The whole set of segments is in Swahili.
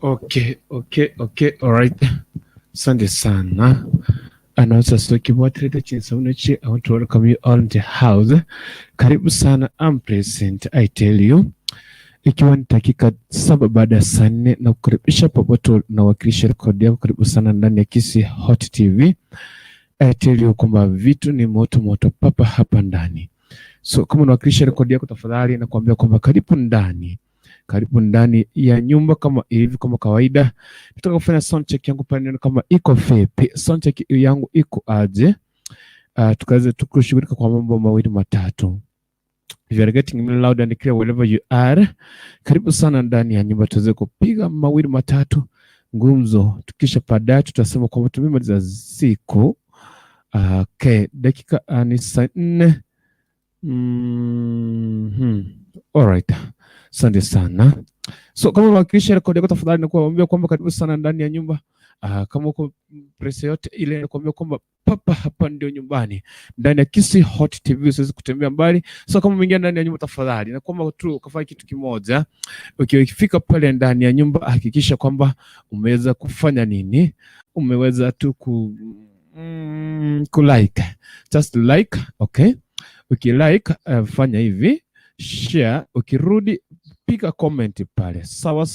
Okay. Alright. Asante sana. And also so kibotrete chinsamunechi, I want to welcome you all in the house. Karibu sana, I'm present, I tell you. Ikiwa ni dakika 7 baada ya saa 4 na kukaribisha popote na wakilisha rekodi yako, karibu sana ndani ya Kisi Hot TV. I tell you kwamba vitu ni moto papa hapa ndani. So kama unawakilisha rekodi yako, tafadhali na kuambia kwamba karibu ndani ya nyumba kama hivi. Kama kawaida nataka kufanya sound check yangu pale, kama iko vipi, sound check yangu iko aje, tukaweze tukushughulika kwa mambo mawili matatu. If you are getting me loud and clear wherever you are, karibu sana ndani ya nyumba tuweze kupiga mawili matatu ngumzo, tukisha baadaye tutasema kwamba tumemaliza siku. Okay, dakika ni saa 4. Alright. Asante sana. So kama unawakilisha rekodi yako, tafadhali nakuambia kwamba karibu sana ndani ya nyumba. Kama uko press yote ile, nakuambia kwamba papa hapa ndio nyumbani, ndani ya Kisi Hot TV, usiweze kutembea mbali. So kama umeingia ndani ya nyumba, tafadhali nakuomba tu ukafanya kitu kimoja. Ukifika pale ndani ya nyumba, hakikisha kwamba umeweza kufanya nini? Umeweza tu ku like. Just like, okay? Ukilike, fanya hivi, share, ukirudi piga comment pale, sawa.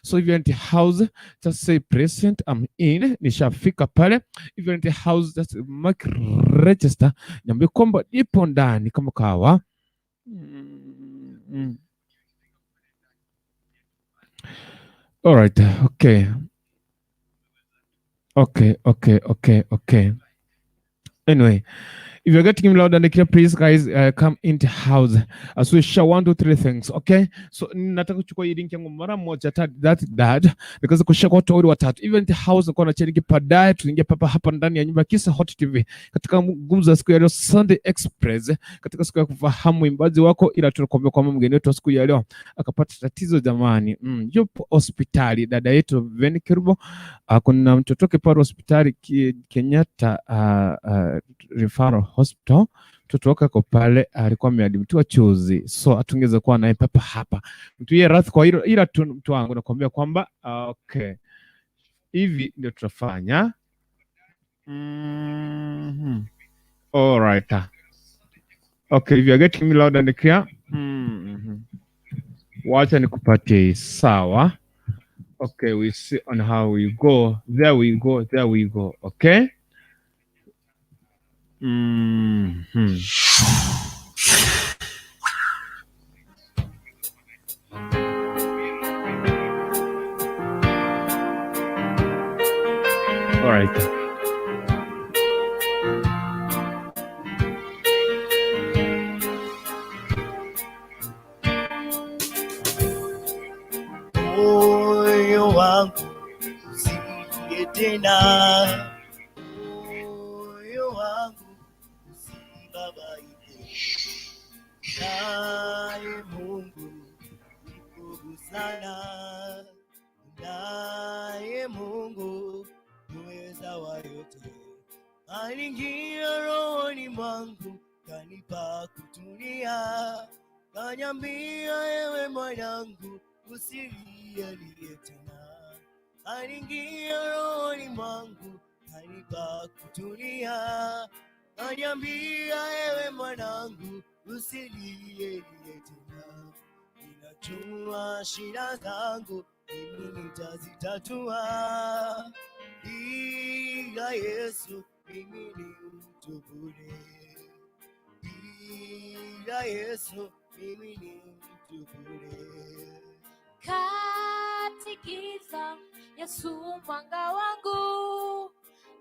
So if you're in the house, just say present, I'm in, nishafika pale. If you're in the house, just mark register, niambie kwamba ipo ndani kama kawa. Alright, okay. Anyway, if you're getting me loud and clear, please guys, come into house as we share 1 2 3 things, okay? So nataka kuchukua hii link yangu mara moja, that because kushare kwa watu wawili watatu. Even the house kwa na chini baadaye tuingia hapa ndani ya nyumba Kisi Hot TV katika gumzo ya siku ya leo, Sunday Express, katika siku ya kufahamu imbaji wako, ila tunakwambia kwamba mgeni wetu siku ya leo akapata tatizo jamani. Yupo hospitali dada yetu Veni Kirubo. Kuna mtoto wake pale hospitali Kenyatta Referral Hospital. Mtoto wake kwa pale alikuwa ameadmitiwa chuzi, so atungeza kuwa naye papa hapa. Mtu yeye radhi kwa hilo, ila tu mtu wangu nakwambia kwamba okay, hivi ndio tutafanya. Alright. Okay, if you are getting me loud and clear, wacha nikupatie sawa. Okay, we see on how we go. There we go. Okay. All right. Moyo wangu usilie tena, moyo wangu usibabaike, naye Mungu mkuu sana, naye Mungu muweza wa yote. Aliingia rohoni mwangu, kanipa kutulia, kaniambia ewe mwanangu usilie tena. Aliingia rohoni mwangu, kanipa kutulia, kaniambia ewe mwanangu usilie tena. Ninajua shida zangu mimi nitazitatua, bila Yesu mimi ni mtu bure, bila Yesu mimi ni mtu bure. Kati giza Yesu mwanga wangu,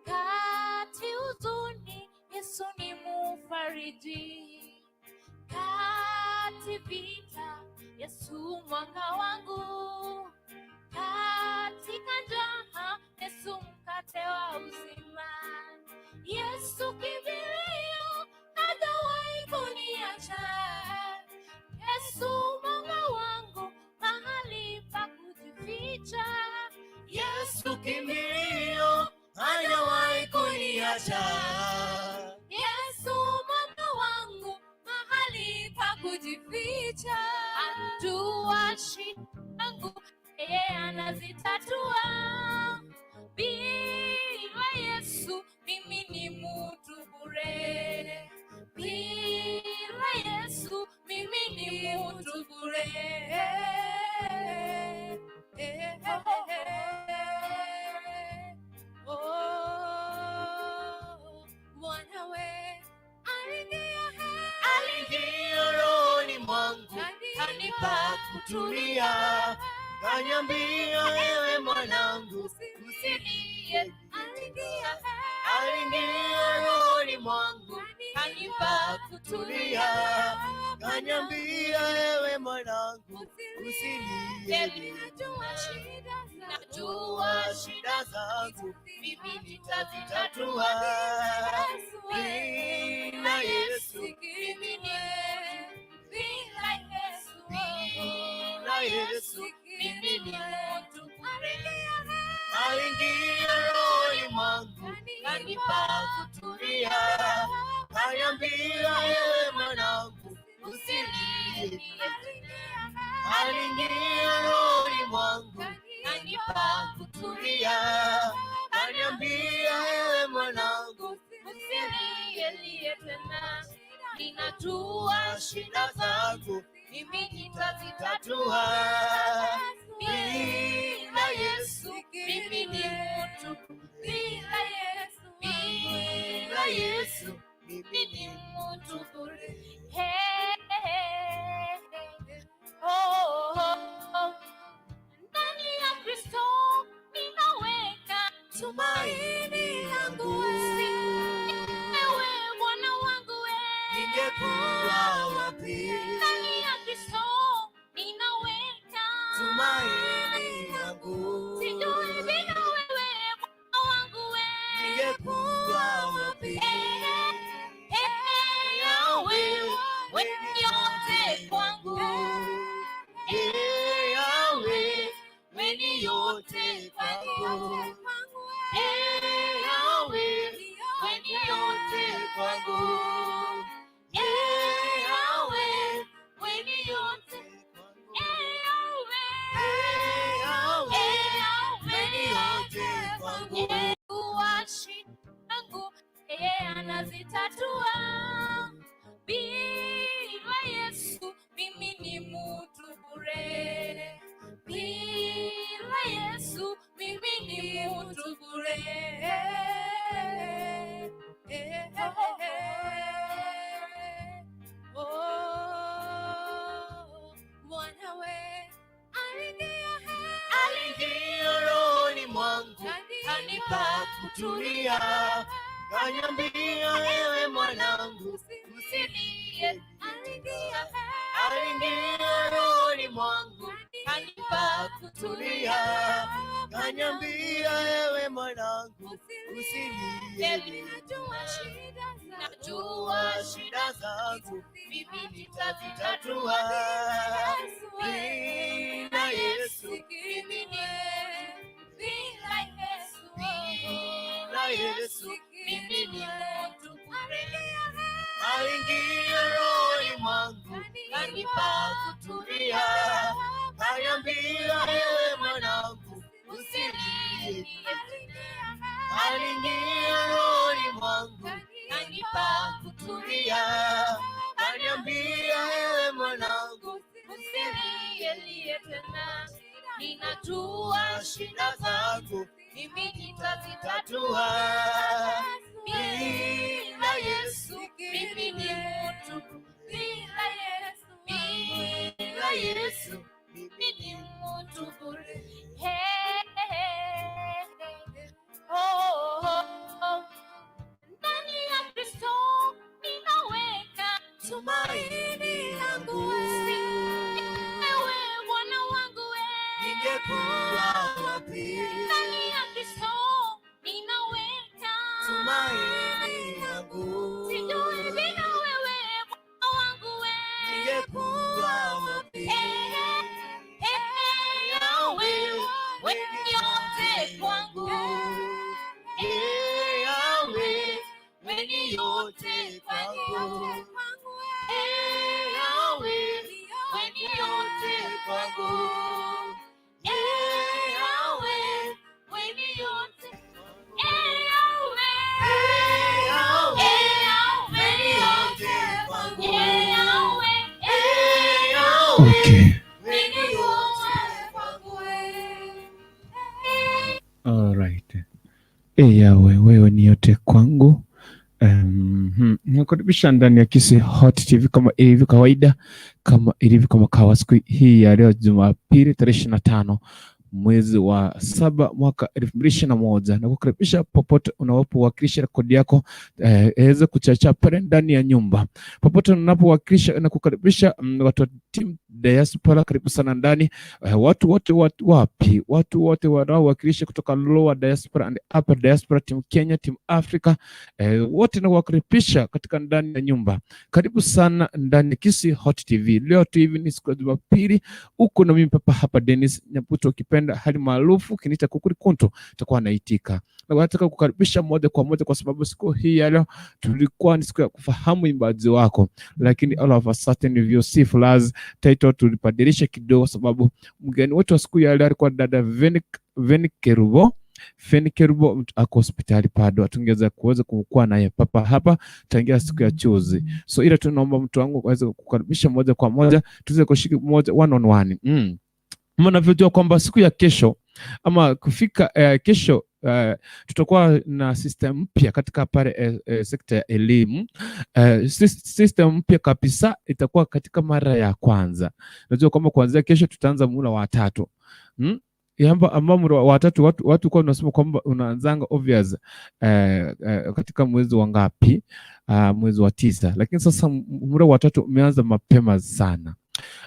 kati huzuni Yesu ni mufariji, kati vita Yesu mwanga wangu, katika njaa Yesu mkate wa uzima. Yesu kimbilio, hatawahi kuniacha. Yesu mwanga wangu, mahali pa kujificha. Yesu kimbilio, hatawahi kuniacha. Yesu mwanga wangu, mahali pa kujificha. Anajua shida yangu, yeye anazitatua. Bila Yesu mimi ni mtu bure. Bila Yesu mimi ni mtu bure. Mwanawe aliingia rohoni mwangu, kanipa kutulia, kaniambia ewe mwanangu usilie. Aliingia rohoni mwangu, kanipa kutulia, kaniambia ewe mwanangu usilie. Najua shida zangu mimi nitazitatua. Bila Yesu mimi ni bila Yesu mimi ni mtu bure. Aliingia rohoni mwangu, kanipa kutulia, kaniambia ewe mwanangu usilie. Aliingia rohoni mwangu, kanipa kutulia, kaniambia ewe mwanangu usilie tena. Ninajua shida zangu mimi nitazitatua. Bila Yesu mimi ni mtu, bila Yesu mimi ni mtu bure. Ndani ya Kristo ninaweka tumaini langu. Ewe Bwana wangu ningekuwa wapi? Ndani ya Kristo ninaweka tumaini langu. Sijui bila wewe Bwana wangu ningekuwa wapi? Yawe wewe yote kwangu. Yawe wewe yote kwangu. Yawe wewe yote kwangu. Yawe wewe yote kwangu. Yawe wewe yote kwangu. Kwa shida zangu anazitatua. Bila Yesu mimi ni mtu bure. Bila Yesu mimi ni mtu bure. Mwanawe aliingia rohoni mwangu, kanipa kutulia, kaniambia ewe mwanangu usilie. Aliingia rohoni mwangu, kanipa kutulia, kaniambia ewe mwanangu usilie. Najua shida zangu mimi nitazitatua. Bila Yesu mimi ni bila Yesu mimi ni mtu bure. Aliingia rohoni mwangu, kanipa kutulia, kaniambia ewe mwanangu usilie. Aliingia rohoni mwangu, kanipa kutulia, kaniambia ewe mwanangu usilie tena. Ninajua shida zangu mimi nitazitatua. Bila Yesu mimi ni mtu, bila Yesu mimi ni mtu bure. Ndani ya Kristo ninaweka tumaini langu. Ewe Bwana wangu ningekuwa wapi? Ndani ya Kristo ninaweka tumaini langu. Sijui bila wewe Bwana wangu ningekuwa wapi? Yawe wewe yote kwangu. Yawe wewe yote kwangu. Yawe wewe yote kwangu. Yawe Yawe, wewe ni yote kwangu. Nakaribisha ndani ya Kisi Hot TV kama ilivyo kawaida, kama ilivyo kama kawa siku hii ya leo Jumapili tarehe 25 mwezi wa 7 mwaka 2021, na kukaribisha popote unapowakilisha rekodi yako iweze kuchacha pale ndani ya nyumba. Popote unapowakilisha na kukaribisha watu wa team diaspora, karibu sana ndani. Watu wote wapi? Watu wote wanaowakilisha kutoka lower diaspora and upper diaspora, team Kenya, team Africa, wote na kuwakaribisha katika ndani ya nyumba. Karibu sana ndani ya Kisi Hot TV. Leo tu hivi ni siku ya Jumapili, uko na mimi hapa Dennis Nyaputo, ukipenda hali maarufu kiniita Kukuri Kunto, tutakuwa naitika. Na nataka kukaribisha moja kwa moja kwa sababu siku hii ya leo tulikuwa ni siku ya kufahamu imbaji wako, lakini all of a sudden if you see flaws title tulibadilisha kidogo sababu mgeni wetu wa siku ya leo alikuwa dada Venikerubo ako hospitali bado, atungeza kuweza kuwa naye papa hapa tangia siku ya chuzi. So ila tunaomba mtu wangu aweze kukaribisha moja kwa moja tuweze kushika moja one on one. Mnavyojua kwamba siku ya kesho ama kufika kesho tutakuwa na system mpya katika pale sekta ya elimu. System mpya kabisa itakuwa katika mara ya kwanza. Najua kwamba kuanzia kesho tutaanza muhula wa 3. Ambao muhula wa 3 watu kwa wanasema kwamba unaanzanga obvious katika mwezi wa ngapi? Mwezi wa 9, lakini sasa muhula wa 3 umeanza mapema sana.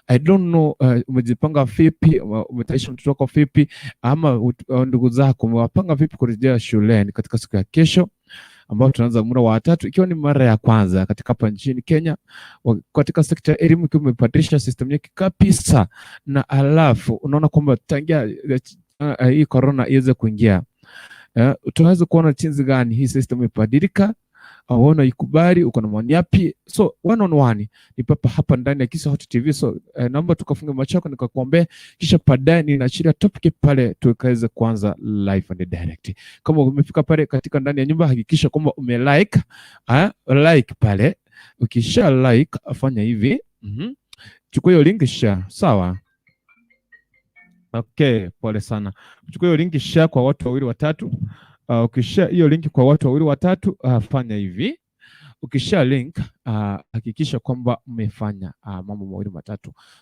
I don't know umejipanga vipi, umetaisha mtoto wako vipi, ama ndugu zako umewapanga vipi kurejea shuleni katika siku ya kesho ambao tunaanza muhula wa 3, ikiwa ni mara ya kwanza katika hapa nchini Kenya katika sekta ya elimu, ikiwa umebadilisha system yake kabisa. Na alafu unaona kwamba tangia hii corona iweze kuingia, tunaweza kuona jinsi gani hii system imebadilika. Unaona ikubali, uko na maoni yapi? So one on one ni papa hapa ndani ya Kisi Hot TV. So naomba tukafunge macho yako nikakuombea, kisha baadaye ninaachilia topic pale tukaweze kuanza live and direct. Kama umefika pale katika ndani ya nyumba, hakikisha kwamba umelike like pale. Ukisha like afanya hivi, chukua hiyo link share, sawa? Okay, pole sana. Chukua hiyo link share kwa watu 2-3. Ukisha hiyo link kwa watu 2-3, fanya hivi. Ukisha link hakikisha kwamba umefanya mambo 2-3.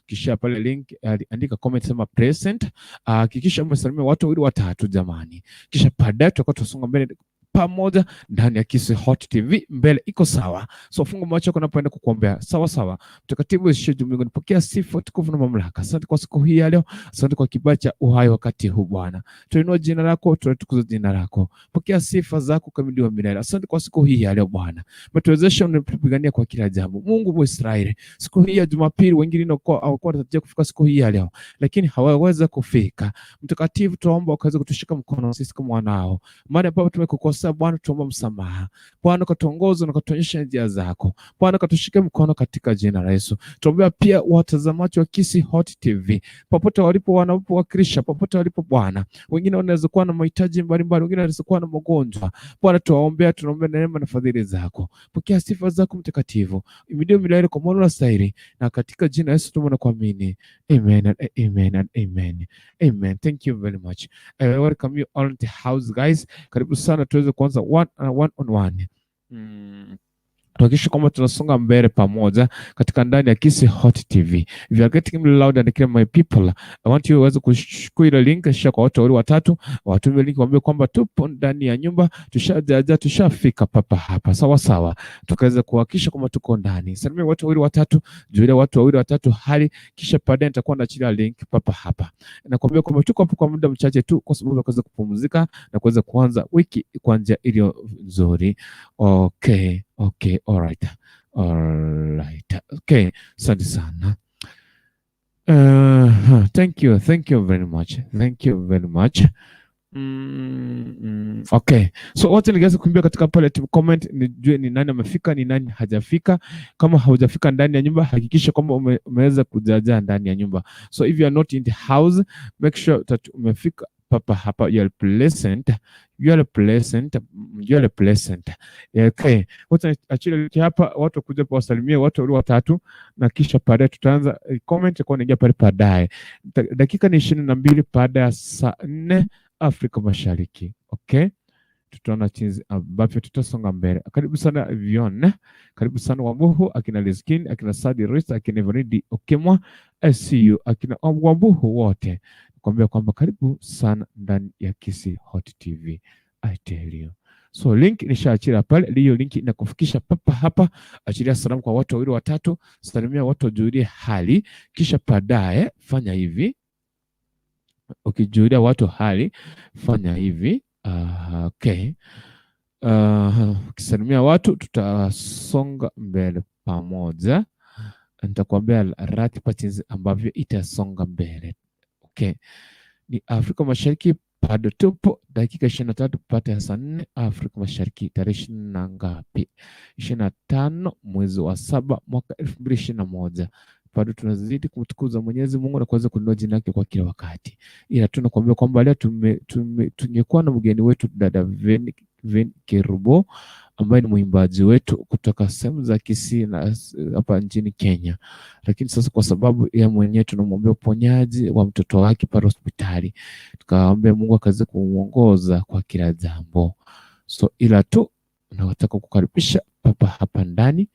Kisha pale link andika comment sema present. Hakikisha umesalimia watu 2-3 jamani. Kisha baadaye tutakuwa tusonga mbele pamoja ndani ya Kisi Hot TV. Mbele iko sawa. So funga macho yako napoenda kukuombea. Sawa. Mtakatifu Yesu Mungu, nipokea sifa, tukufu na mamlaka. Asante kwa siku hii ya leo. Asante kwa kibali cha uhai wakati huu Bwana. Tuinua jina lako, tunatukuza jina lako. Pokea sifa zako kamiliwa milele. Asante kwa siku hii ya leo Bwana. Umetuwezesha, unatupigania kwa kila jambo. Mungu wa Israeli, siku hii ya Jumapili wengine hawakuwa wanatarajia kufika siku hii ya leo, lakini hawaweza kufika. Mtakatifu, tuomba ukaweze kutushika mkono sisi kama wanao. Maana baba tumekukosa Bwana, tuomba msamaha. Bwana katuongoze na katuonyesha njia zako. Bwana katushike mkono katika jina la Yesu. Tuombea pia watazamaji wa Kisi Hot TV popote walipo, wanapowakilisha popote walipo Bwana. Wengine wanaweza kuwa na mahitaji mbalimbali, wengine wanaweza kuwa na magonjwa. Bwana tuwaombea, tunaombea neema na fadhili zako. Pokea sifa zako mtakatifu. Imidio milele kwa moyo stahili, na katika jina la Yesu tumeona kuamini. Amen and amen and amen. Amen. Thank you very much. I welcome you all in the house guys. Karibu sana tuweze kuanza one on one. Tuhakikishe kwamba tunasonga mbele pamoja katika ndani ya Kisi Hot TV. If you are getting me loud and clear my people, I want you uweze kuchukua ile link share kwa watu 2-3, watumie link waambie kwamba tupo ndani ya nyumba, tushajaja, tushafika papa hapa. Sawa. Tukaweza kuhakikisha kwamba tuko ndani. Salimia watu 2-3, juu ile watu 2-3 hali, kisha baadaye nitakuwa naachilia link papa hapa. Na kuambia kwamba tuko hapo kwa muda mchache tu kwa sababu kuweza kupumzika na kuweza kuanza wiki kwa njia iliyo nzuri. Okay, alright. Okay, asante sana. Thank you very much. Okay, so wote ningeweza kuambia katika pale comment nijue ni nani amefika, ni nani hajafika. Kama haujafika ndani ya nyumba, hakikisha kwamba umeweza kujaja ndani ya nyumba. So if you are not in the house, make sure that umefika papa hapa. You are pleasant. Okay, wote achile hapa, watu kuja kwa wasalimia watu 2-3, na kisha baadaye tutaanza comment kwa kuingia pale baadaye. Dakika ni 22 baada ya saa 4 Afrika Mashariki. Okay, tutaona jinsi ambavyo tutasonga mbele. Karibu sana Vion, karibu sana Wambuhu, akina Liskin, akina Sadi Risa, akina Everidi Okemwa, SCU, akina Wambuhu wote. Nakwambia kwamba karibu sana ndani ya Kisi Hot TV. I tell you. So link nishaachia pale, hiyo link inakufikisha papa hapa. Achilia salamu kwa watu wawili watatu, salimia watu wajulie hali, kisha baadaye fanya hivi. Ukijulia watu hali, fanya hivi. Okay. Ukisalimia watu, tutasonga mbele pamoja. Nitakwambia ratiba jinsi ambavyo itasonga mbele. Okay. Ni Afrika Mashariki bado tupo dakika 23 pata ya saa 4 Afrika Mashariki tarehe 20 na ngapi? 25 mwezi wa 7 mwaka 2021. Bado tunazidi kumtukuza Mwenyezi Mungu na kuweza kuinua jina lake kwa kila wakati. Ila tunakuambia kwamba leo tungekuwa na mgeni wetu dada Ven Kerubo ambaye ni mwimbaji wetu kutoka sehemu za Kisii na hapa nchini Kenya. Lakini sasa kwa sababu ya mwenyewe tunamwombea uponyaji wa mtoto wake pale hospitali, tukaomba Mungu akaweze kumuongoza kwa kila jambo. So ila tu nataka kukaribisha papa hapa ndani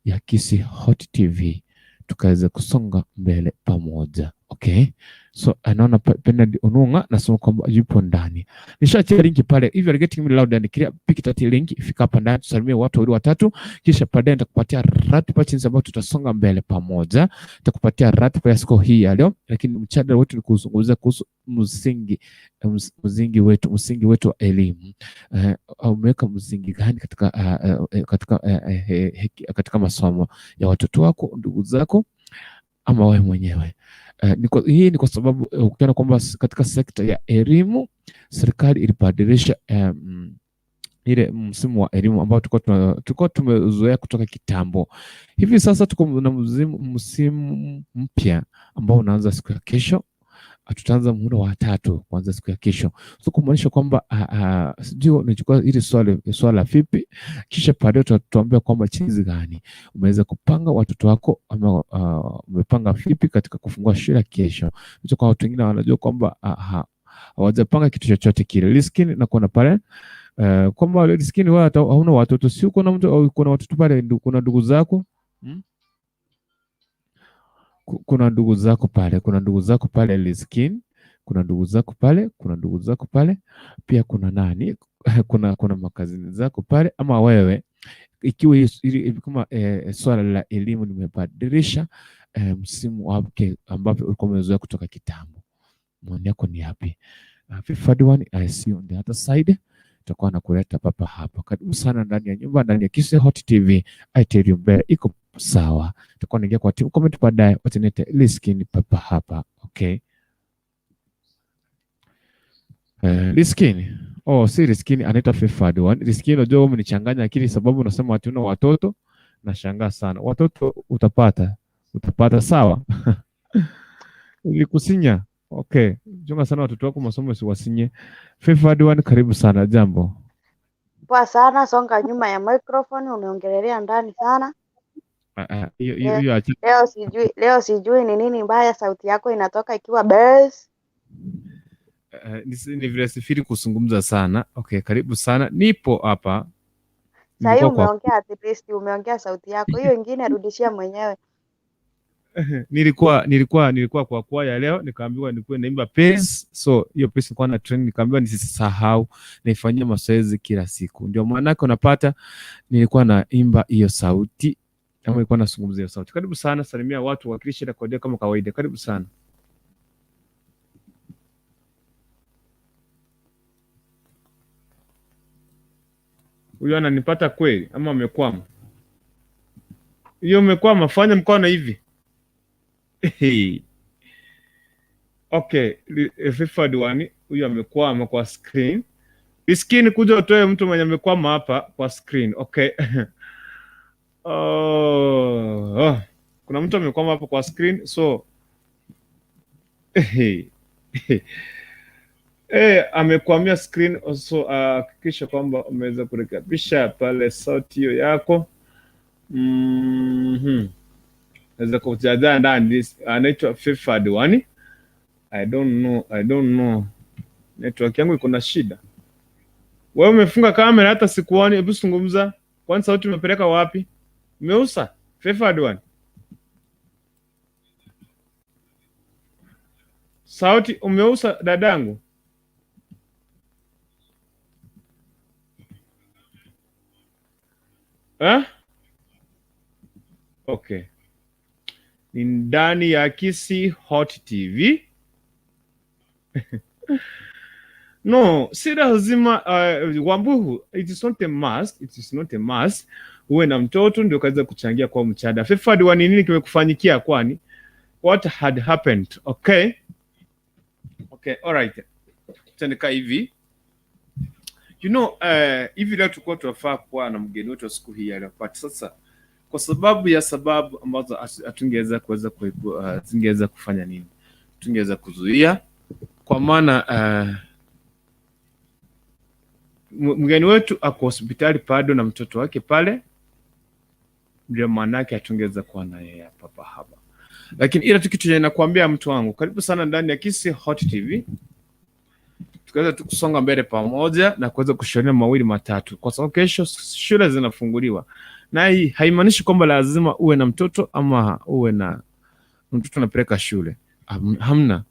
ya Kisi Hot TV tukaweza kusonga mbele pamoja. Okay. So anaona Bernard Onunga nasema kwamba yupo ndani. Nishaachia link pale. If you are getting me loud and clear, pick that link, ifika hapa ndani tusalimie watu wawili watatu, kisha baadaye nitakupatia ratiba jinsi ambayo tutasonga mbele pamoja. Nitakupatia ratiba ya siku hii ya leo, lakini mjadala wetu ni kuzungumzia kuhusu msingi wetu wa elimu. Umeweka msingi gani katika masomo ya watoto wako, ndugu zako ama wewe mwenyewe? Hii ni kwa sababu ukiona kwamba katika sekta ya elimu serikali ilibadilisha ile msimu wa elimu ambao tulikuwa tumezoea kutoka kitambo. Hivi sasa tuko na msimu mpya ambao unaanza siku ya kesho. Tutaanza muhula wa 3 kuanza siku ya kesho. So kumaanisha kwamba sijui unachukua ile swala vipi, kisha baadaye tutatuambia kwamba jinsi gani umeweza kupanga watoto wako ama umepanga vipi katika kufungua shule kesho. Hicho kwa watu wengine wanajua kwamba hawajapanga kitu chochote kile. Liskini na kuna pale kwamba liskini wewe hauna watoto, si uko na mtu au uko na watoto pale, kuna ndugu zako kuna ndugu zako pale Liskin, kuna ndugu zako pale pia kuna nani, kuna makazini zako pale, ama wewe ikiwa kama swala la elimu limebadilisha msimu wake ambapo ulikuwa umezoea kutoka kitambo. Maoni yako ni yapi? Fifadwan I see on the other side. Tutakuwa nakuleta papa hapa. Karibu sana ndani ya nyumba, ndani ya Kisi Hot TV. I tell you mbele iko sawa. Tutakuwa naingia kwa team comment baadaye, watanete Liskin papa hapa. Okay. Liskin. Si Liskin, anaitwa Fifadwan. Liskin unajua wewe umenichanganya, lakini sababu unasema watu una watoto, nashangaa sana. Watoto utapata sawa. Ulikusinya. Okay. Junga sana watoto wako masomo siwasinye. Fifadwan, karibu sana, jambo. Poa sana, songa nyuma ya microphone, unaongelelea ndani sana. Leo sijui ni nini mbaya, sauti yako inatoka ikiwa bass. Ni vile sifiri kuzungumza sana. Okay, karibu sana. Nipo hapa. Sasa umeongea at least umeongea sauti yako. Hiyo ingine rudishia mwenyewe. Nilikuwa kwa kwaya leo, nikaambiwa nikuwe naimba bass. So hiyo bass nilikuwa na train, nikaambiwa nisisahau naifanyia mazoezi kila siku. Ndio maana yake unapata nilikuwa naimba hiyo sauti, ama nilikuwa nazungumzia hiyo sauti. Karibu sana, salimia watu, wakilisha rekodi kama kawaida. Karibu sana. Huyo ananipata kweli ama amekwama? Hiyo umekwama, fanya mkono hivi. Okay, Fifadwan huyo amekwama kwa screen. Iskini kuja utoe mtu mwenye amekwama hapa kwa screen. Okay. Kuna mtu amekwama hapa kwa screen, so amekwamia screen. So hakikisha kwamba umeweza kurekebisha pale sauti hiyo yako. Naweza kujaza ndani. Anaitwa Fifadwan. I don't know. Network yangu iko na shida. Wewe umefunga kamera hata sikuoni, hebu zungumza. Kwani sauti umepeleka wapi? Umeusa? Favored one. Sauti umeusa dadangu? Okay. Ni ndani ya Kisi Hot TV. No, si lazima Wambuhu, it is not a must, it is not a must. Uwe na mtoto ndio kaweza kuchangia kwa mchada. Favored one, nini kimekufanyikia kwani? What had happened? Okay. Okay, all right. Tendeka hivi. You know, hivi leo tulikuwa tunafaa kuwa na mgeni wetu siku hii ya leo. But sasa kwa sababu ambazo atungeweza zingeweza kufanya nini? Tungeweza kuzuia kwa maana mgeni wetu ako hospitali bado na mtoto wake pale, ndio maana yake atungeweza kuwa na yeye hapa hapa. Lakini ila kitu ninakwambia mtu wangu, karibu sana ndani ya Kisi Hot TV. Tukaweza tukusonga mbele pamoja na kuweza kushauriana mawili matatu, kwa sababu kesho shule zinafunguliwa. Na hii haimaanishi kwamba lazima uwe na mtoto ama uwe na mtoto anapeleka shule. Hamna.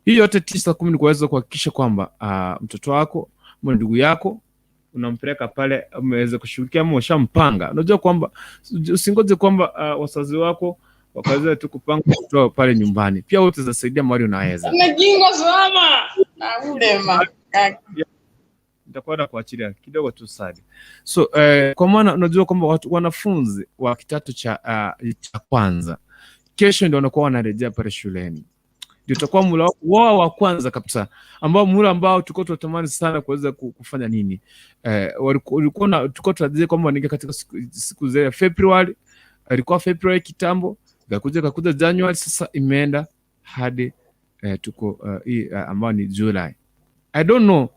Hii yote 9-10 ni kuweza kuhakikisha kwamba mtoto wako au ndugu yako unampeleka pale, umeweza kushirikia ama ushampanga. Unajua kwamba usingoje kwamba wazazi wako wakaweza tu kupanga kutoa pale nyumbani. Pia wote zasaidia mahali unaweza. Umejingo salama na ulema. Nitakwenda kuachilia kidogo tu sadi. So kwa maana unajua kwamba wanafunzi wa kidato cha kwanza kesho ndio wanakuwa wanarejea pale shuleni. Ndio utakuwa mula wao wa kwanza kabisa, ambao mula ambao tulikuwa tunatamani sana kuweza kufanya nini. Walikuwa tulikuwa tunajua kwamba wanaingia katika siku za February, ilikuwa February kitambo, kakuja January, sasa imeenda hadi tuko ambao ni July. I don't know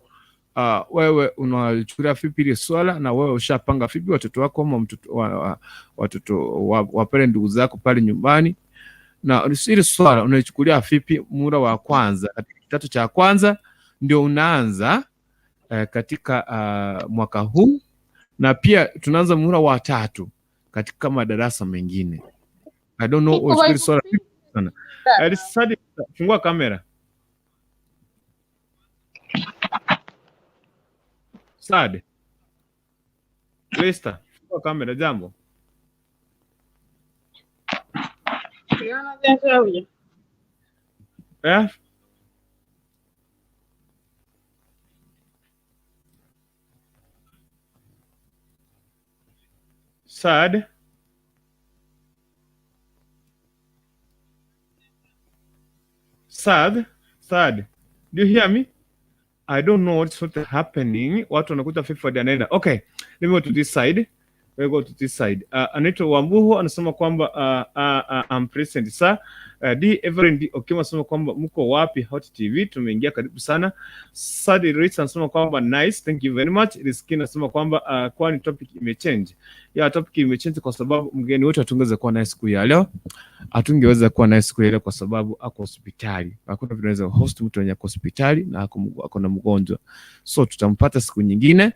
wewe unachukulia vipi ile swala, na wewe ushapanga vipi watoto wako ama watoto wa pale ndugu zako pale nyumbani, na ile swala unaichukulia vipi? Muhula wa kwanza katika kidato cha kwanza ndio unaanza katika mwaka huu, na pia tunaanza muhula wa 3 katika madarasa mengine. I don't know unachukulia swala sana. Sadi, fungua kamera. Sadi. Lesta, fungua kamera jambo. Sad. Do you hear me? I don't know what's happening. Watu wanakuta FIFA anaenda. Okay, let me go to this side. Anaitwa Wambuhu anasema kwamba I'm present sir. D Everend Okima anasema kwamba mko wapi Hot TV? Tumeingia, karibu sana. Sadi Rich anasema kwamba nice, thank you very much. Riskin anasema kwamba kwani topic imechange. Ya topic imechange kwa sababu mgeni wetu atungeweza kuwa naye siku ya leo. Atungeweza kuwa naye siku ya leo kwa sababu ako hospitali. Hakuna vile anaweza host mtu mwenye hospitali na ako na mgonjwa. So tutampata siku nyingine,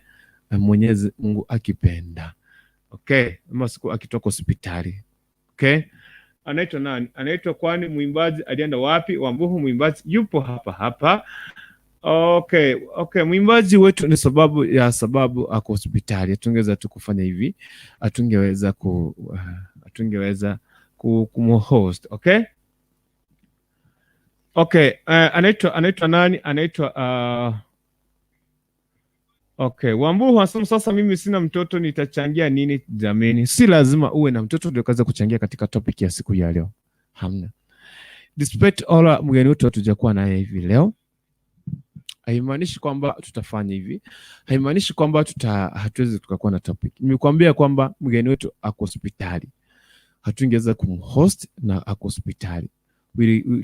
Mwenyezi Mungu akipenda. Okay, ama siku akitoka hospitali. Okay? Anaitwa nani? Anaitwa kwani mwimbaji alienda wapi? Wambuhu mwimbaji yupo hapa. Okay, mwimbaji wetu ni sababu ako hospitali. Atungeweza tu kufanya hivi. Atungeweza kumhost, okay? Okay, anaitwa nani? Okay, Wambuhu anasema sasa mimi sina mtoto nitachangia nini jameni? Si lazima uwe na mtoto ndio kaza kuchangia katika topic ya siku ya leo. Hamna. Despite all mgeni wetu hatujakuwa naye hivi leo, haimaanishi kwamba tutafanya hivi. Haimaanishi kwamba hatuwezi tukakuwa na topic. Nimekuambia kwamba mgeni wetu ako hospitali. Hatungeweza kumhost na ako hospitali.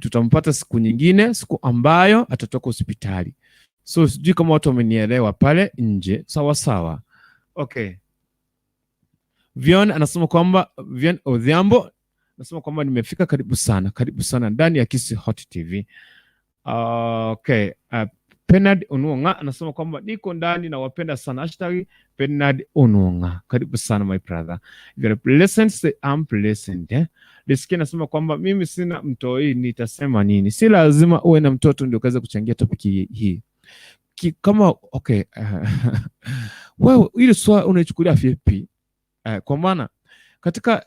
Tutampata siku nyingine, siku ambayo atatoka hospitali. So sijui kama watu wamenielewa pale nje. Sawa. Okay. Vion anasema kwamba Vion Odhiambo anasema kwamba nimefika, karibu sana ndani ya Kisi Hot TV. Okay. Bernard Onwonga anasema kwamba niko ndani na wapenda sana. Hashtag Bernard Onwonga. Karibu sana my brother. If you're pleasant, say I'm pleasant. Lisikia anasema kwamba mimi sina mtoi, nitasema nini? Si lazima uwe na mtoto ndio ukaweza kuchangia topic hii. Kama okay, wewe ile swali unaichukulia vipi? Kwa maana katika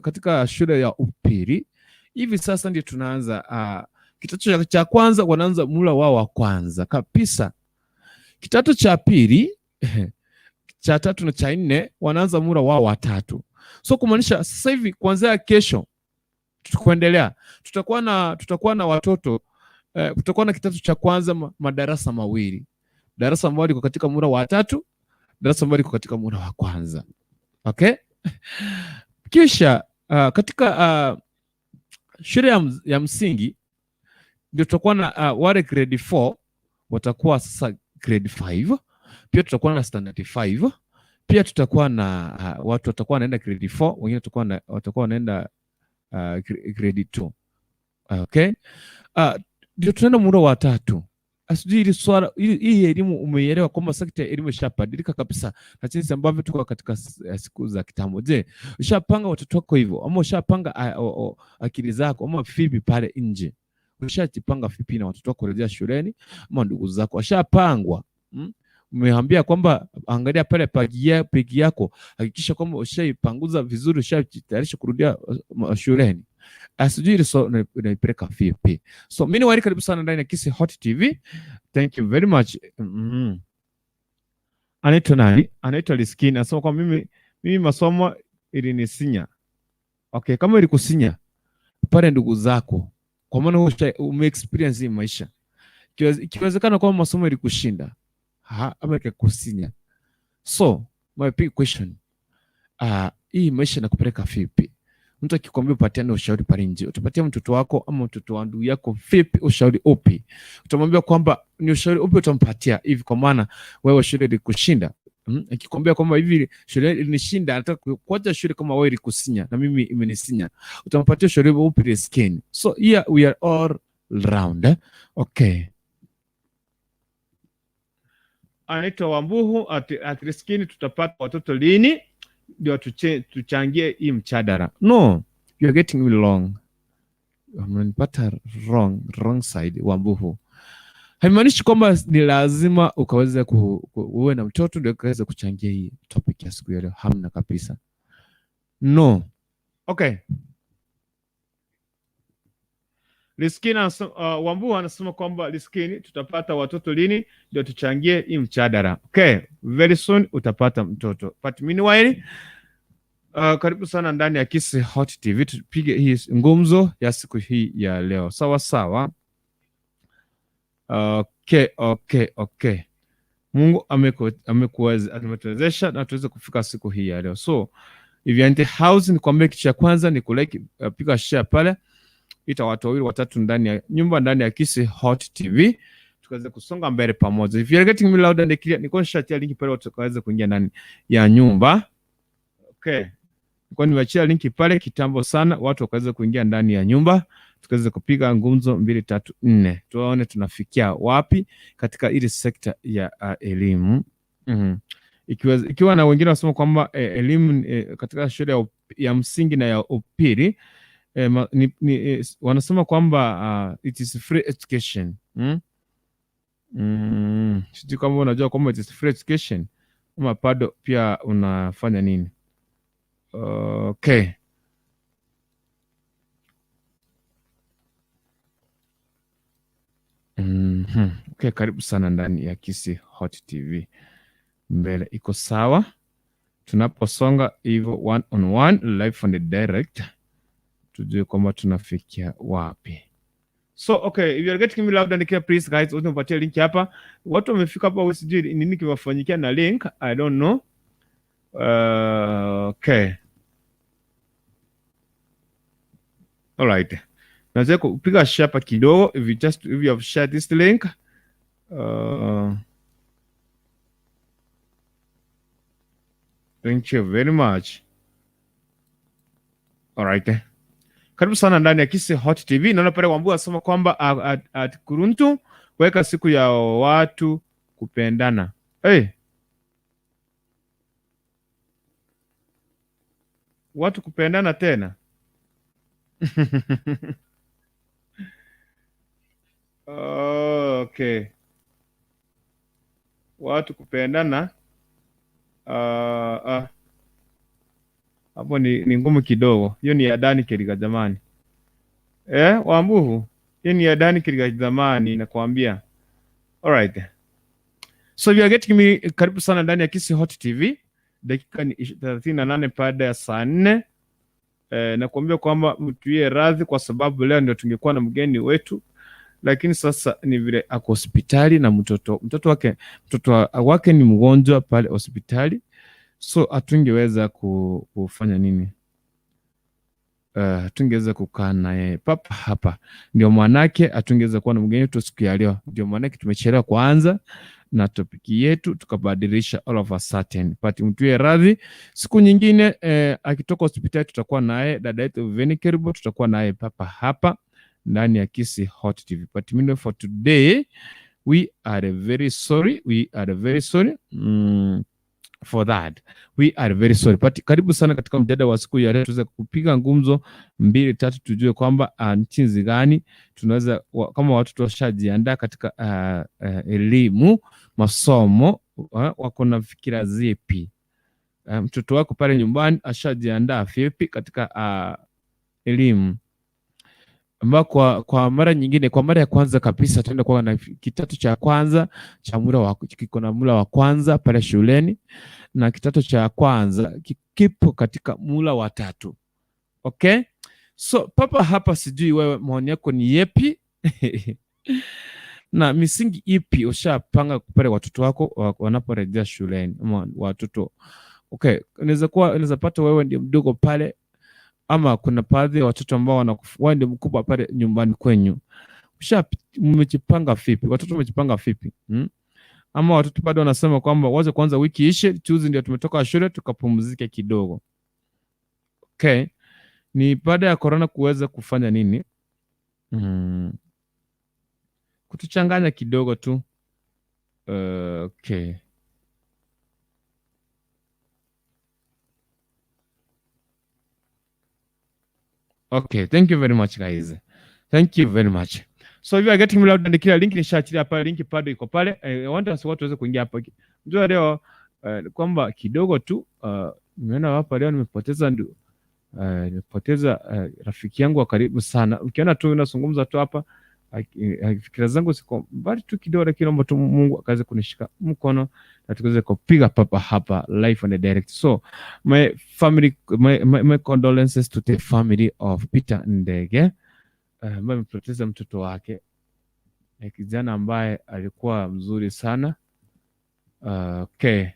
katika shule ya upili hivi sasa ndio tunaanza kitato cha kwanza, wanaanza mula wao wa kwanza kabisa. Kitato cha pili cha tatu na cha nne wanaanza mula wao wa tatu. So kumaanisha sasa hivi kuanzia kesho tukuendelea tutakuwa na watoto kutakuwa na kitato cha kwanza madarasa mawili. Darasa moja liko katika mula wa tatu, darasa moja liko katika mula wa kwanza. Okay? Kisha katika shule ya msingi ndio tutakuwa na wale grade 4 watakuwa sasa grade 5. Pia tutakuwa na standard 5. Pia tutakuwa na watu watakuwa wanaenda grade 4, wengine watakuwa wanaenda grade 2. Okay? Ndio tunaenda muda wa tatu. Asijui hili swala hii elimu umeielewa kwamba sekta ya elimu ishabadilika kabisa na jinsi ambavyo tuko katika siku za kitambo. Je, ushapanga watoto wako hivyo ama ushapanga akili zako ama vipi pale nje? Ushajipanga vipi na watoto wako kurejea shuleni ama ndugu zako? Ushapangwa? Umeambia kwamba angalia pale pegi yako, hakikisha kwamba ushaipanguza vizuri, ushajitayarisha kurudia shuleni. Asijui ile so unaipeleka vipi. So mimi wali karibu sana ndani ya Kisi Hot TV. Thank you very much. Anaitwa nani? Anaitwa Liskini. Anasema kwa mimi masomo ilinisinya. Okay, kama ilikusinya pale ndugu zako, kwa maana ume experience maisha. Ikiwezekana kwa masomo ilikushinda, ama ikakusinya. So my big question, hii maisha nakupeleka vipi? Mtu akikwambia upatiane ushauri pale nje, utapatia mtoto wako ama mtoto wa ndugu yako vipi ushauri upi? Utamwambia kwamba ni ushauri upi utampatia hivi, kwa maana wewe shule ilikushinda? Akikwambia kwamba hivi shule ilinishinda, nataka kuacha shule kama wewe ilikusinya na mimi imenisinya, utampatia ushauri upi riskeni? So here we are all round. Okay. Anaitwa Wambuhu at riskini, tutapata watoto lini ndio tuchangie hii mchadara? No, you are getting me wrong. Unanipata wrong side. Wambuhu haimaanishi kwamba ni lazima ukaweze uwe na mtoto ndio ukaweze kuchangia hii topic ya siku ya leo. Hamna kabisa. No. Okay. Liskini Wambuhu anasema kwamba Liskini, tutapata watoto lini ndio tuchangie hii mchadara? Okay, very soon utapata mtoto. But meanwhile, karibu sana ndani ya Kisi Hot TV, tupige hii ngumzo ya siku hii ya leo. Sawa sawa. Okay. Mungu ametuwezesha na tuweze kufika siku hii ya leo. So if you are in the house, ni kwambia kitu cha kwanza ni kulike, piga share pale. Ita watu wawili watatu ndani ya nyumba, ndani ya Kisi Hot TV, tukaweze kusonga mbele pamoja. If you're getting me loud and clear, niko nishatia link pale tukaweze kuingia ndani ya nyumba. Okay. Niko nimeachia link pale kitambo sana, watu wakaweze kuingia ndani ya nyumba, tukaweze kupiga ngumzo 2 3 4. Tuone tunafikia wapi katika ile sekta ya elimu. Ikiwa na wengine wasema kwamba elimu katika shule ya msingi na ya upili wanasema kwamba it is free education. Sijui kama unajua kwamba it is free education ama bado pia unafanya nini? Okay. Okay, karibu sana ndani ya Kisi Hot TV. Mbele iko sawa, tunaposonga hivyo one on one live on the direct, tujue kwamba tunafikia wapi. So okay, if you are getting me loud and clear, please guys, unipatie link hapa. Watu wamefika hapa, usijui nini kiwafanyikia na link, I don't know. Okay. All right. Naweza kupiga share hapa kidogo if you have shared this link. Thank you very much. All right. Karibu sana ndani ya Kisi Hot TV. Naona pale Wambua asema kwamba at Kuruntu weka siku ya watu kupendana. Hey. Watu kupendana tena. Okay. Watu kupendana. Hapo ni ngumu kidogo. Hiyo ni ya Dani Keriga jamani. Wambuhu. Hiyo ni ya Dani Keriga jamani nakwambia. Alright. So we are getting me karibu sana ndani ya Kisi Hot TV. Dakika ni 38 baada ya saa 4. Nakwambia kwamba mtuie radhi kwa sababu leo ndio tungekuwa na mgeni wetu, lakini sasa ni vile ako hospitali na mtoto wake ni mgonjwa pale hospitali, so atungeweza kufanya nini, tungeweza kukaa naye papa hapa, ndio manake atungeweza kuwa na mgeni wetu siku ya leo, ndio manake tumechelewa kuanza na topiki yetu tukabadilisha all of a sudden, but mtuie radhi. Siku nyingine akitoka hospitali tutakuwa naye dada yetu Veni Keribo, tutakuwa naye papa hapa ndani ya Kisi Hot TV. But meanwhile for today we are very sorry, for that. We are very sorry. But karibu sana katika mjadala wa siku ya leo, tuweze kupiga ngumzo 2-3 tujue kwamba nchi gani tunaweza kama watu washajiandaa katika elimu, masomo, wako na fikira zipi? Mtoto wako pale nyumbani ashajiandaa vipi katika elimu? Kwa mara nyingine, kwa mara ya kwanza kabisa tunaenda kwa na kitato cha kwanza cha mula wa kwanza pale shuleni, na kitato cha kwanza kipo katika mula wa 3. Okay? So papa hapa, sijui wewe maoni yako ni yepi? Na misingi ipi ushapanga pale watoto wako wanaporejea shuleni ama watoto? Okay, inaweza pata wewe ndio mdogo pale, ama kuna baadhi ya watoto ambao wewe ndio mkubwa pale nyumbani kwenyu. Mmejipanga vipi? Watoto mmejipanga vipi? Ama watoto bado wanasema kwamba waje kwanza wiki ishe, Tuesday ndio tumetoka shule tukapumzike kidogo. Okay. Ni baada ya corona kuweza kufanya nini? Kutuchanganya kidogo tu. Okay. Okay, thank you very much guys. Thank you very much. So if you are getting me loud, andikila link nishachilia hapa, link bado iko pale. I want us watu waweze kuingia hapa. Njoo leo kwamba kidogo tu nimeona hapa leo nimepoteza rafiki yangu wa karibu sana. Ukiona tu unazungumza tu hapa, fikira zangu ziko mbali tu kidogo, lakini naomba tu Mungu akaweze kunishika mkono na tuweze kupiga papa hapa live and direct. So my family, my condolences to the family of Peter Ndege ambaye amepoteza mtoto wake, kijana ambaye alikuwa mzuri sana. Okay,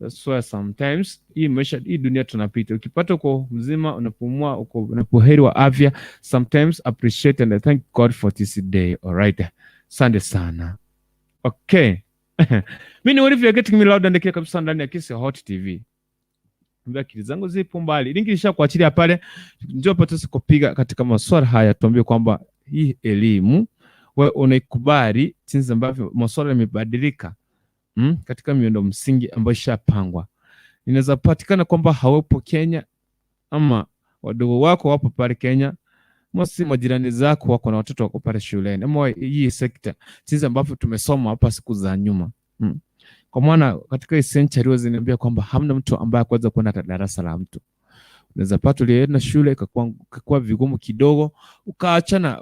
that's why sometimes hii dunia tunapita, ukipata uko mzima, unapumua, uko heri wa afya, sometimes appreciate and thank God for this day. All right, asante sana. Okay. Mimi if you are getting me loud and clear kabisa ndani ya Kisi Hot TV. Mbona akili zangu zipo mbali. Linki nishakuachilia pale. Njoo hapa tusikopiga katika maswala haya, tuambie kwamba hii elimu wewe unaikubali jinsi ambavyo maswala yamebadilika katika miundo msingi ambayo ishapangwa. Inaweza patikana kwamba hawapo Kenya, ama wadogo wako wapo pale Kenya, mosi majirani zako wako na watoto wako pale shuleni, ama hii sekta jinsi ambavyo tumesoma hapa siku za nyuma. Kwa maana katika hii century zinaambia kwamba hamna mtu ambaye kwaweza kwenda darasa la mtu. Unaweza pata ulienda shule ikakuwa vigumu kidogo, ukaacha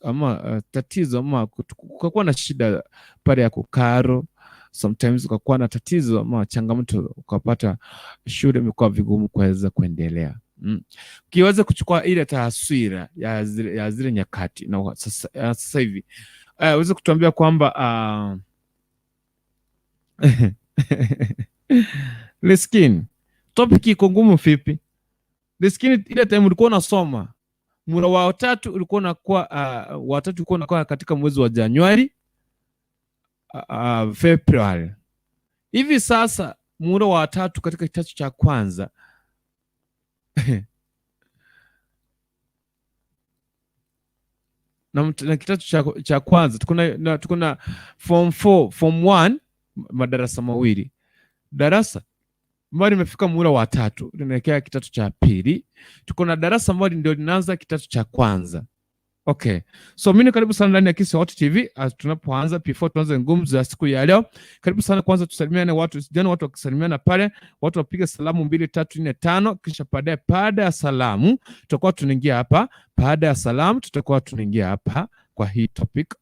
ama tatizo, ama ukakuwa na shida pale ya kukaro, sometimes ukakuwa na tatizo ama changamoto, ukapata shule imekuwa vigumu kuweza kuendelea. Ukiweza kuchukua ile taswira ya zile nyakati na sasa hivi, uweze kutuambia kwamba Leskin, topic iko ngumu vipi? Leskin, ile time ulikuwa unasoma mura wa 3 ulikuwa unakuwa katika mwezi wa Januari, February. Hivi sasa mura wa 3 katika kitabu cha kwanza na kidato cha kwanza tuko na form 4, form 1 madarasa mawili. Darasa ambalo limefika muhula wa 3 linaelekea kidato cha pili. Tuko na darasa ambalo ndio linaanza kidato cha kwanza. Okay. So mimi karibu sana ndani ya Kisi Hot TV. Tunapoanza before tuanze ngumzo ya siku ya leo. Karibu sana, kwanza tusalimiane watu. Jana watu wakisalimiana pale, watu wapiga salamu 2 3 4 5, kisha baada ya salamu tutakuwa tunaingia hapa. Baada ya salamu tutakuwa tunaingia hapa kwa hii topic,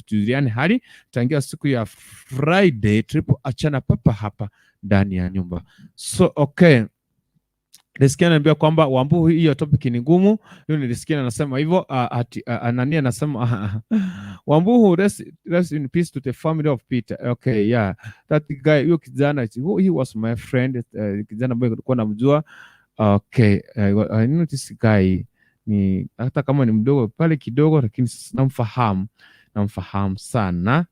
tujuliane hali. Tutaingia siku ya Friday triple achana papa hapa ndani ya nyumba. So okay. Nilisikia ananiambia kwamba Wambu, hiyo topic ni ngumu. Hiyo nilisikia anasema hivyo. Anania anasema Wambu, rest in peace to the family of Peter. Okay, yeah. That guy, huyo kijana, he was my friend. Kijana ambaye nilikuwa namjua. Okay, I know this guy. Ni hata kama ni mdogo pale kidogo, lakini namfahamu sana.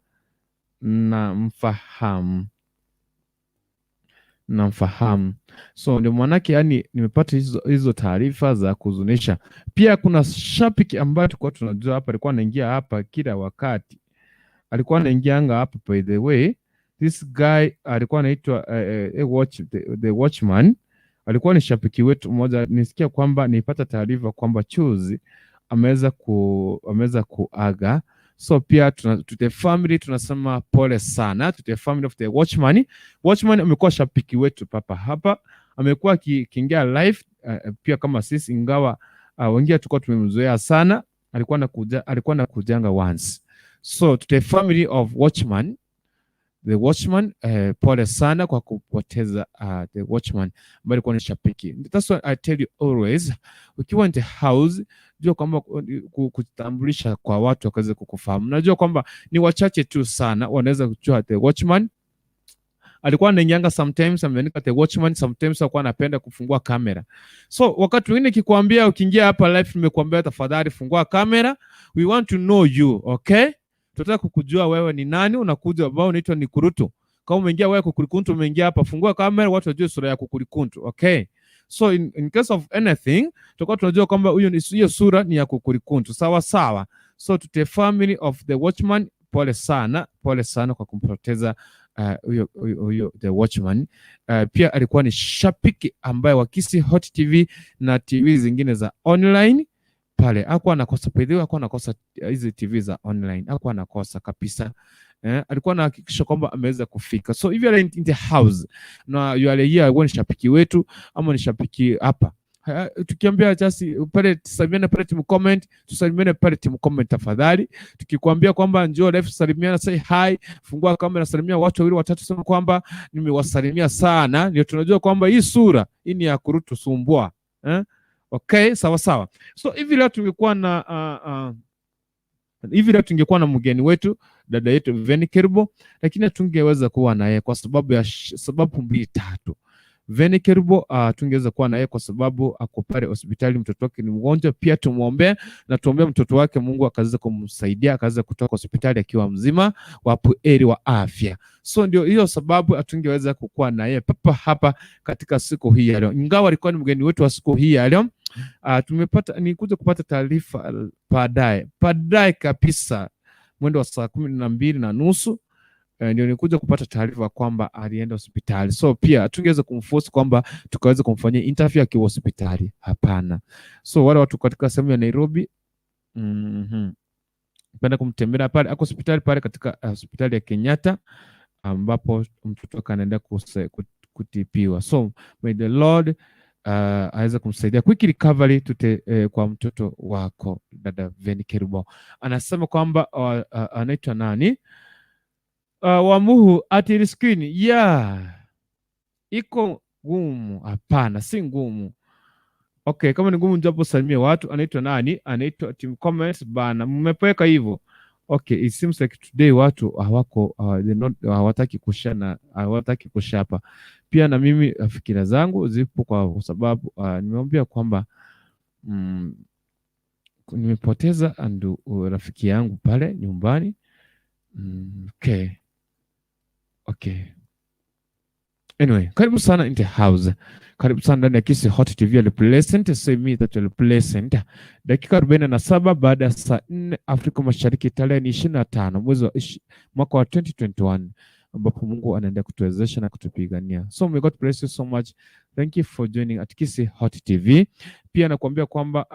Namfahamu. So ndio manake, yani nimepata hizo taarifa za kuzunisha. Pia kuna shabiki ambaye tulikuwa tunajua hapa, alikuwa anaingia hapa kila wakati. Alikuwa anaingianga hapa, by the way. This guy alikuwa anaitwa the Watchman. Alikuwa ni shabiki wetu mmoja. Nisikia kwamba nipata taarifa kwamba Chuzi ameweza kuaga. So pia to the family tunasema pole sana to the family of the Watchman. Watchman amekuwa shabiki wetu papa hapa, amekuwa akiingia live pia kama sisi, ingawa wengine tulikuwa tumemzoea sana. Alikuwa nakujanga once. So to the family of Watchman, the Watchman, pole sana kwa kupoteza the Watchman ambaye alikuwa ni shabiki. That's what I tell you always, ukiwa in the house, jua kwamba kutambulisha kwa watu wakaweze kukufahamu. Najua kwamba ni wachache tu sana wanaweza kujua the Watchman. Alikuwa anaingianga sometimes ameandika the Watchman, sometimes alikuwa anapenda kufungua kamera. So wakati mwingine kikwambia ukiingia hapa live, nimekuambia tafadhali fungua kamera, we want to know you, okay? Tunataka kukujua wewe ni nani, unakuja ambao unaitwa ni kurutu. Kama umeingia wewe kukulikuntu, umeingia hapa, fungua kamera watu wajue sura ya kukulikuntu, okay? So in case of anything, tutakuwa tunajua kwamba hiyo sura ni ya kukulikuntu. Sawa sawa. So to the family of the Watchman, pole sana kwa kumpoteza huyo the Watchman. Pia alikuwa ni shabiki ambaye wa Kisi Hot TV na TV zingine za online pale. Hakuwa anakosa pedhi, hakuwa anakosa hizi TV za online, hakuwa anakosa kabisa. Alikuwa anahakikisha kwamba ameweza kufika. So if you are in the house na you are here, wewe ni shabiki wetu ama ni shabiki hapa, tukiambia just pale tusalimiane pale team comment, tusalimiane pale team comment tafadhali. Tukikwambia kwamba njoo live salimiana, say hi, fungua kamera, salimia watu wawili watatu, sema kwamba nimewasalimia sana, ndio tunajua kwamba hii sura hii ni ya kurutu sumbua. Okay, sawa sawa. So hivi leo tungekuwa na mgeni wetu, dada yetu Veni Kerubo, lakini tungeweza kuwa naye kwa sababu mbili tatu. Veni Kerubo tungeweza kuwa naye kwa sababu ako pale hospitali, mtoto wake ni mgonjwa. Pia tumuombe na tuombee mtoto wake, Mungu akaweza kumsaidia, akaweza kutoka hospitali akiwa mzima, wapo eri wa afya. So ndio hiyo sababu atungeweza kukua naye papa hapa katika siku hii ya leo, ingawa alikuwa ni mgeni wetu wa siku hii ya leo. Nikuja kupata taarifa baadaye kabisa mwendo wa saa 12:30 ndio nikuja kupata taarifa kwamba alienda hospitali. So pia tungeweza kumforce kwamba tukaweza kumfanyia interview akiwa hospitali, hapana. So wale watu katika sehemu ya Nairobi penda kumtembelea pale, ako hospitali pale katika hospitali ya Kenyatta, ambapo mtoto anaenda kutipiwa. So may the Lord aweze kumsaidia quick recovery kwa mtoto wako dada Veni Kerubo. Anasema kwamba anaitwa nani? Wamuhu ati screen iko ngumu. Hapana, si ngumu. Okay, kama ni ngumu japo salimia watu. Anaitwa nani? Anaitwa team comments bana, mmepeka hivyo. Okay, it seems like today watu hawataki kushana, hawataki kushapa. Pia na mimi fikira zangu zipo kwa sababu nimeambia kwamba nimepoteza rafiki yangu pale nyumbani. Okay. Anyway, karibu sana in the house. Karibu sana ndani ya Kisi Hot TV ya Pleasant, say me that you Pleasant. Dakika 47 baada ya saa 4 Afrika Mashariki, tarehe ni 25 mwezi wa mwaka wa 2021, ambapo Mungu anaendelea kutuwezesha na kutupigania. So may God bless you so much. Thank you for joining at Kisi Hot TV. Pia nakuambia kwamba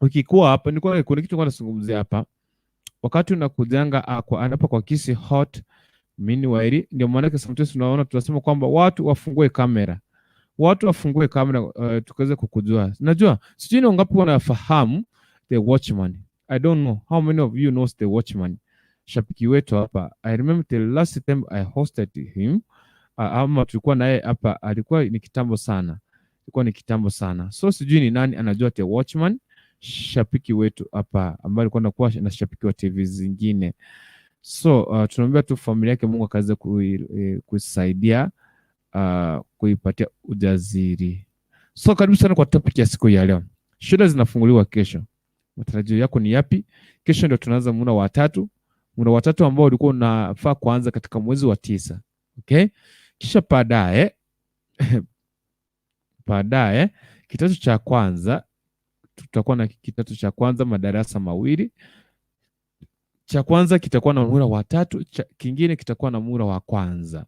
ukikuwa hapa kuna kitu kwa nazungumzia hapa. Wakati unakujanga hapa kwa Kisi Hot Meanwhile, ndio maana sometimes tunaona tunasema kwamba watu wafungue kamera. Watu wafungue kamera tukaweze kukujua. Najua sijui ni wangapi wanafahamu The Watchman. I don't know how many of you knows The Watchman. Shabiki wetu hapa. I remember the last time I hosted him. Ama tulikuwa naye hapa, alikuwa ni kitambo sana. Ilikuwa ni kitambo sana. So sijui ni nani anajua The Watchman. Shabiki wetu hapa ambaye alikuwa anakuwa na shabiki wa TV zingine. So tunaomba tu familia yake Mungu akaweze kusaidia kuipatia ujasiri. So karibu sana kwa topic ya siku ya leo. Shule zinafunguliwa kesho. Matarajio yako ni yapi? Kesho ndio tunaanza muhula wa 3. Muhula wa 3 ambao ulikuwa unafaa kuanza katika mwezi wa 9. Okay? Kisha baadaye kidato cha kwanza tutakuwa na kidato cha kwanza madarasa mawili. Cha kwanza kitakuwa na muhula wa 3, kingine kitakuwa na muhula wa kwanza.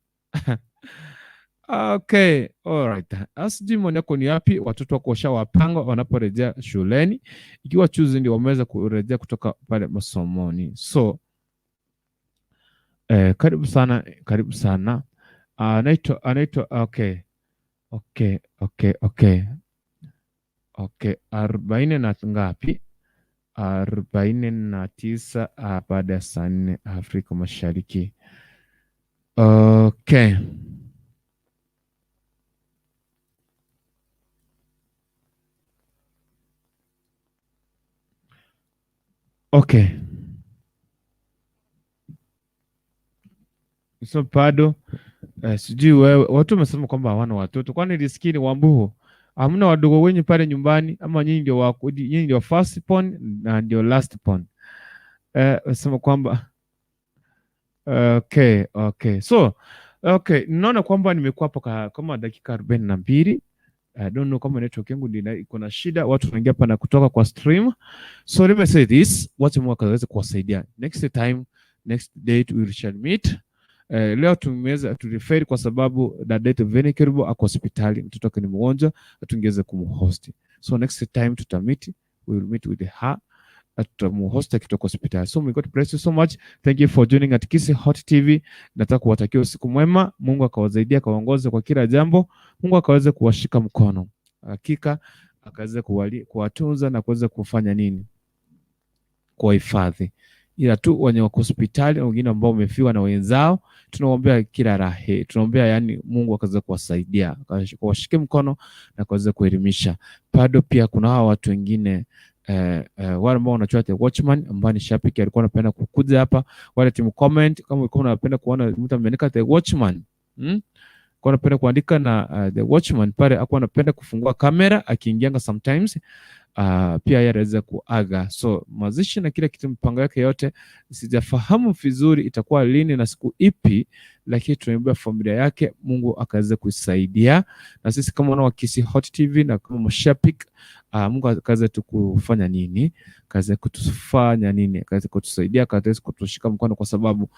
Okay, all right. Asiji maoni yako ni yapi? Watoto wako washawapanga wanaporejea shuleni, ikiwa chuzi ndio wameweza kurejea kutoka pale masomoni. So karibu sana, karibu sana. Anaitwa okay. 40 na ngapi? 49 baada ya saa 4 Afrika Mashariki. Okay. Okay. So bado sijui wewe, watu wamesema kwamba hawana watoto. Kwani nilisikia Wambuhu hamna wadogo wenye pale nyumbani, ama nyinyi ndio first born na ndio last born? Wasema kwamba okay. So ninaona kwamba nimekuwa hapa kama dakika 42. I don't know kama network yangu iko na shida, watu wanaingia hapa na kutoka kwa stream. So let me say this, watu Mungu akaweze kuwasaidia. Next time, next date we shall meet. Leo tumeweza refer kwa sababu na date very karibu ako hospitali, mtoto wake ni mgonjwa, hatungeweza kumhost. So next time tutamit, we will meet with her tutamuhost kutoka hospitali. So may God bless you so much. Thank you for joining at Kisi Hot TV. Nataka kuwatakia usiku mwema. Mungu akawasaidia, akawaongoza kwa kila jambo. Mungu akaweze kuwashika mkono. Hakika akaweze kuwatunza na kuweza kufanya nini? Kuwahifadhi. Ila tu wenye wako hospitali na wengine ambao wamefiwa na wenzao, tunaombea kila rahe. Tunaombea yani Mungu akaweze kuwasaidia, kuwashika mkono na kuweza kuelimisha. Bado pia kuna hawa watu wengine wale ambao wanachua The Watchman ambao ni shabiki alikuwa anapenda kukuja hapa, wale timu comment kama ulikuwa unapenda kuona mtu ameandika The Watchman, kwa anapenda kuandika na The Watchman pale, akuwa anapenda kufungua kamera akiingianga sometimes. Pia yeye anaweza kuaga. So mazishi na kila kitu mpango yake yote sijafahamu vizuri itakuwa lini na siku ipi, lakini tunaomba familia yake Mungu akaweze kusaidia, na sisi kama wana wa Kisi Hot TV na kama mashabiki Mungu akaweze kufanya nini, akaweze kutufanya nini, akaweze kutusaidia, akaweze kutushika mkono, kwa sababu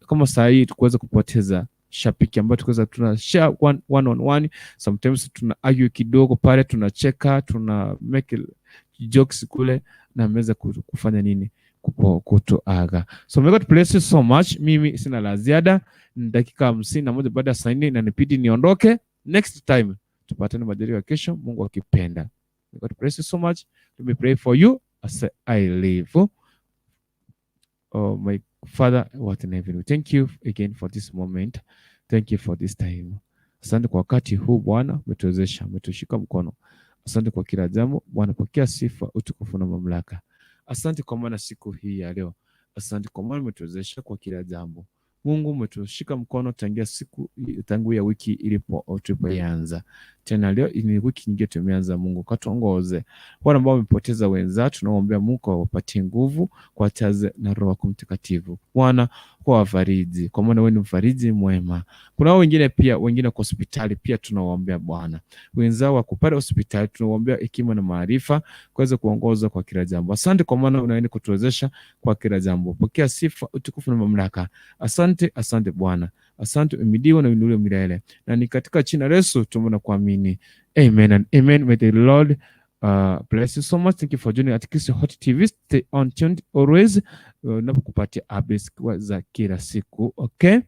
kama saa hii tukuweza kupoteza shabiki ambao tukaweza tuna share one on one, sometimes tuna argue kidogo pale, tunacheka, tuna make jokes kule, na ameweza kufanya nini, kutuaga. So may God bless you so much. Mimi sina la ziada, ni dakika 51 baada ya saa 4 na nipidi niondoke. Next time tupatane majaliwa kesho, Mungu akipenda. May God bless you so much. Let me pray for you as I leave. Oh my Father, what in heaven, thank you again for this moment. Thank you for this time. Asante kwa wakati huu Bwana, umetuwezesha, umetushika mkono. Asante kwa kila jambo Bwana, pokea sifa, utukufu na mamlaka. Asante kwa maana siku hii ya leo. Asante kwa maana umetuwezesha kwa kila jambo. Mungu umetushika mkono tangia tangu ya wiki tulipoanza. tena leo ni wiki nyingine tumeanza. Mungu katuongoze. Wale ambao wamepoteza wenza, tunaombea Mungu awapatie nguvu, kwa taza na Roho Mtakatifu. Bwana kwa wafariji, kwa maana wewe ni mfariji mwema. Kuna wengine pia, wengine kwa hospitali pia tunawaombea Bwana. Wenzao wako pale hospitali, tunawaombea hekima na maarifa kuweza kuongoza kwa kila jambo. Asante kwa maana unaenda kutuwezesha kwa kila jambo. Pokea sifa, utukufu na mamlaka. Asante, asante Bwana. Asante, uimidiwe na uinuliwe milele. Na ni katika jina la Yesu tumeona kuamini. Amen and amen. May the Lord bless you so much. Thank you for joining at Kristo Hot TV. Stay on tuned always. Napokupatia updates za kila siku. Okay?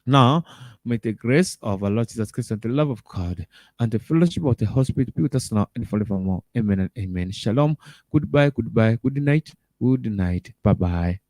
Now, may the grace of our Lord Jesus Christ and the love of God and the fellowship of the Holy Spirit be with us now and forevermore. Amen and amen. Shalom. Goodbye, goodbye, good night, good night. Bye-bye.